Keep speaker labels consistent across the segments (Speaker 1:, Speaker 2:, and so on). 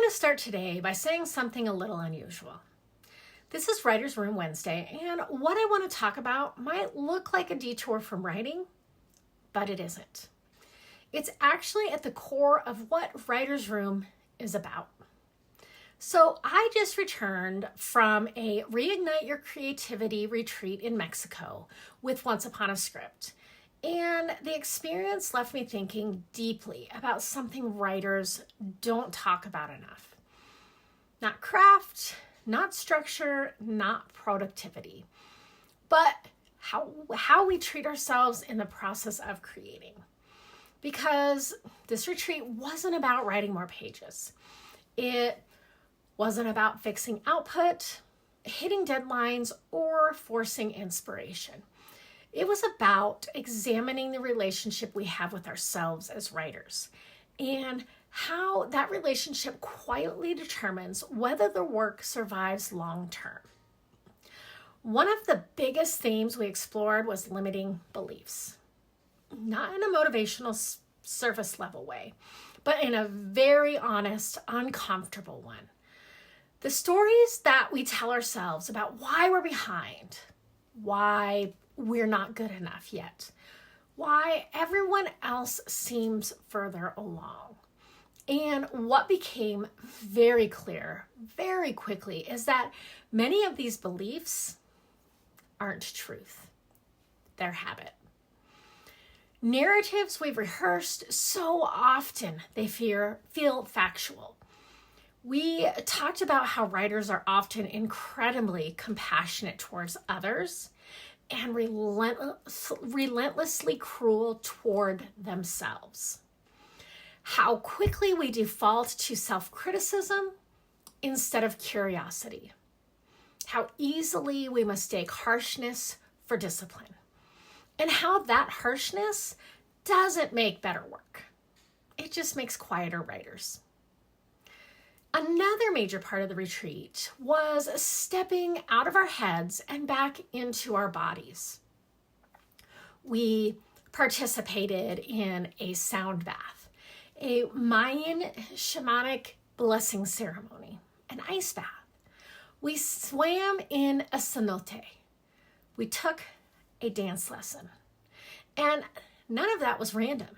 Speaker 1: to start today by saying something a little unusual. This is Writer's Room Wednesday, and what I want to talk about might look like a detour from writing, but it isn't. It's actually at the core of what Writer's Room is about. So I just returned from a Reignite Your Creativity retreat in Mexico with Once Upon a Script. And the experience left me thinking deeply about something writers don't talk about enough. Not craft, not structure, not productivity, but how we treat ourselves in the process of creating. Because this retreat wasn't about writing more pages. It wasn't about fixing output, hitting deadlines, or forcing inspiration. It was about examining the relationship we have with ourselves as writers and how that relationship quietly determines whether the work survives long term. One of the biggest themes we explored was limiting beliefs, not in a motivational surface level way, but in a very honest, uncomfortable one. The stories that we tell ourselves about why we're behind, why we're not good enough yet, why everyone else seems further along. And what became very clear very quickly is that many of these beliefs aren't truth, they're habit. Narratives we've rehearsed so often they feel factual. We talked about how writers are often incredibly compassionate towards others and relentlessly cruel toward themselves. How quickly we default to self-criticism instead of curiosity. How easily we mistake harshness for discipline. And how that harshness doesn't make better work. It just makes quieter writers. Another major part of the retreat was stepping out of our heads and back into our bodies. We participated in a sound bath, a Mayan shamanic blessing ceremony, an ice bath. We swam in a cenote. We took a dance lesson. And none of that was random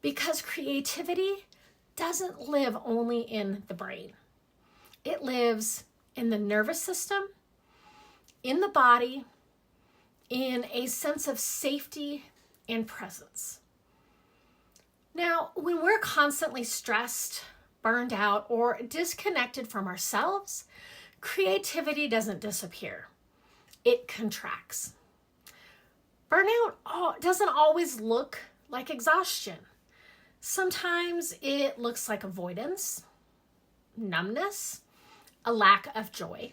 Speaker 1: because creativity doesn't live only in the brain. It lives in the nervous system, in the body, in a sense of safety and presence. Now, when we're constantly stressed, burned out, or disconnected from ourselves, creativity doesn't disappear. It contracts. Burnout doesn't always look like exhaustion. Sometimes it looks like avoidance, numbness, a lack of joy,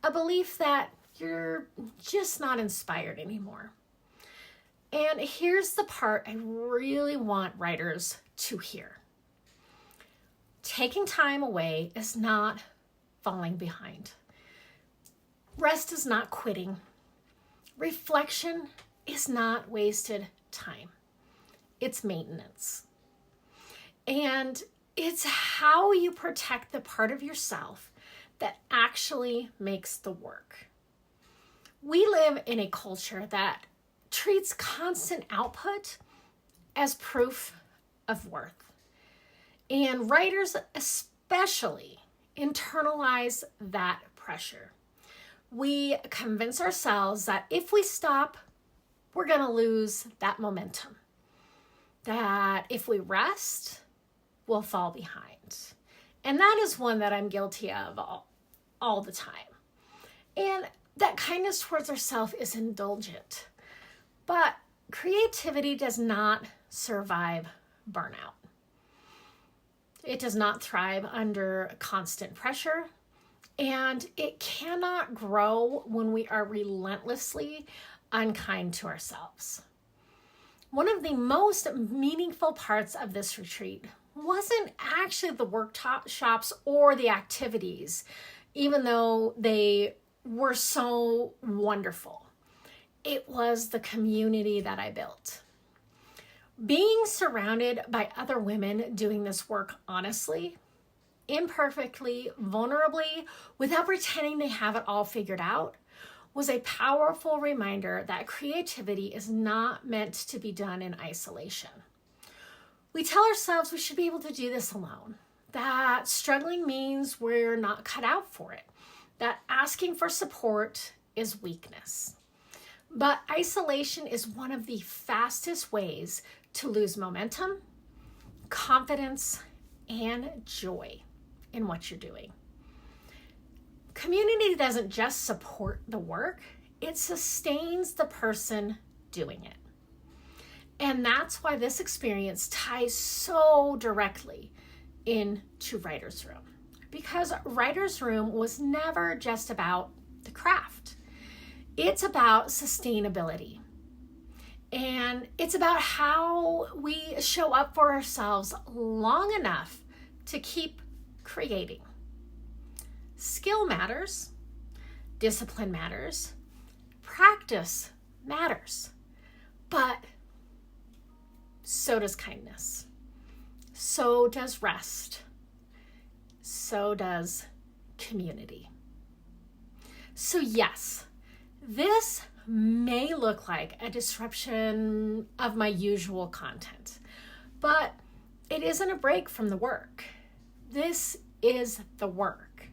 Speaker 1: a belief that you're just not inspired anymore. And here's the part I really want writers to hear. Taking time away is not falling behind. Rest is not quitting. Reflection is not wasted time. It's maintenance. And it's how you protect the part of yourself that actually makes the work. We live in a culture that treats constant output as proof of worth. And writers especially internalize that pressure. We convince ourselves that if we stop, we're going to lose that momentum. That if we rest, we'll fall behind. And that is one that I'm guilty of all the time. And that kindness towards ourselves is indulgent. But creativity does not survive burnout. It does not thrive under constant pressure. And it cannot grow when we are relentlessly unkind to ourselves. One of the most meaningful parts of this retreat wasn't actually the workshops or the activities, even though they were so wonderful. It was the community that I built. Being surrounded by other women doing this work honestly imperfectly, vulnerably, without pretending they have it all figured out, was a powerful reminder that creativity is not meant to be done in isolation. We tell ourselves we should be able to do this alone, that struggling means we're not cut out for it, that asking for support is weakness. But isolation is one of the fastest ways to lose momentum, confidence, and joy in what you're doing. Community doesn't just support the work, it sustains the person doing it. And that's why this experience ties so directly into Writer's Room. Because Writer's Room was never just about the craft. It's about sustainability. And it's about how we show up for ourselves long enough to keep creating. Skill matters, discipline matters, practice matters, but so does kindness, so does rest, so does community. So yes, this may look like a disruption of my usual content, but it isn't a break from the work. This is the work.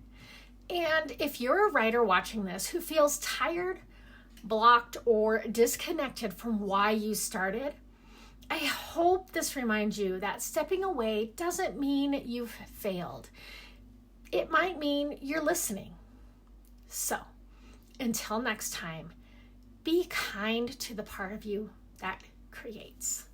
Speaker 1: And if you're a writer watching this who feels tired, blocked, or disconnected from why you started, I hope this reminds you that stepping away doesn't mean you've failed. It might mean you're listening. So, until next time, be kind to the part of you that creates.